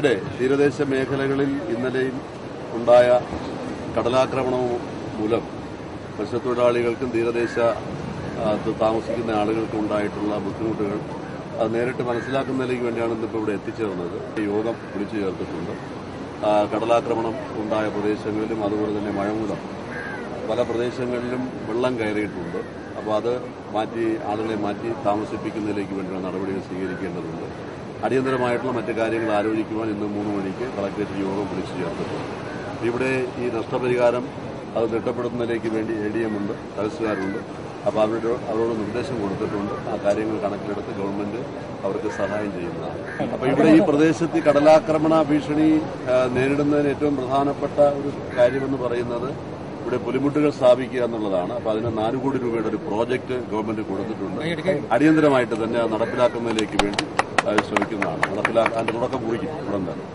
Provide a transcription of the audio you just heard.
തീരദേശ മേഖലകളിൽ ഇന്നലെയും ഉണ്ടായ കടലാക്രമണവും മൂലം മത്സ്യത്തൊഴിലാളികൾക്കും തീരദേശ താമസിക്കുന്ന ആളുകൾക്കും ഉണ്ടായിട്ടുള്ള ബുദ്ധിമുട്ടുകൾ അത് നേരിട്ട് മനസ്സിലാക്കുന്നതിലേക്ക് വേണ്ടിയാണ് ഇന്നിപ്പോൾ ഇവിടെ എത്തിച്ചേർന്നത്. യോഗം വിളിച്ചു ചേർത്തിട്ടുണ്ട്. കടലാക്രമണം ഉണ്ടായ പ്രദേശങ്ങളിലും അതുപോലെ തന്നെ മഴ മൂലം പല പ്രദേശങ്ങളിലും വെള്ളം കയറിയിട്ടുണ്ട്. അപ്പോൾ അത് ആളുകളെ മാറ്റി താമസിപ്പിക്കുന്നതിലേക്ക് വേണ്ടിയുള്ള നടപടികൾ സ്വീകരിക്കേണ്ടതുണ്ട്. അടിയന്തരമായിട്ടുള്ള മറ്റ് കാര്യങ്ങൾ ആലോചിക്കുവാൻ ഇന്ന് 3 മണിക്ക് കളക്ടറേറ്റ് യോഗം വിളിച്ചു ചേർത്തിട്ടുണ്ട്. ഇവിടെ ഈ നഷ്ടപരിഹാരം അത് തിട്ടപ്പെടുത്തുന്നതിലേക്ക് വേണ്ടി ADM ഉണ്ട്, തഹസിൽദാരുണ്ട്. അപ്പോൾ അവരോട് നിർദ്ദേശം കൊടുത്തിട്ടുണ്ട്. ആ കാര്യങ്ങൾ കണക്കിലെടുത്ത് ഗവൺമെന്റ് അവർക്ക് സഹായം ചെയ്യുന്നതാണ്. അപ്പോൾ ഇവിടെ ഈ പ്രദേശത്ത് കടലാക്രമണ ഭീഷണി നേരിടുന്നതിന് ഏറ്റവും പ്രധാനപ്പെട്ട ഒരു കാര്യമെന്ന് പറയുന്നത് ഇവിടെ പുലിമുട്ടുകൾ സ്ഥാപിക്കുക എന്നുള്ളതാണ്. അപ്പോൾ അതിന് 4 കോടി രൂപയുടെ ഒരു പ്രോജക്റ്റ് ഗവൺമെന്റ് കൊടുത്തിട്ടുണ്ട്. അടിയന്തരമായിട്ട് തന്നെ അത് നടപ്പിലാക്കുന്നതിലേക്ക് വേണ്ടി ശ്രമിക്കുന്നതാണ്. അതിന്റെ തുടക്കം കുറിക്കും ഉടൻ തന്നെ.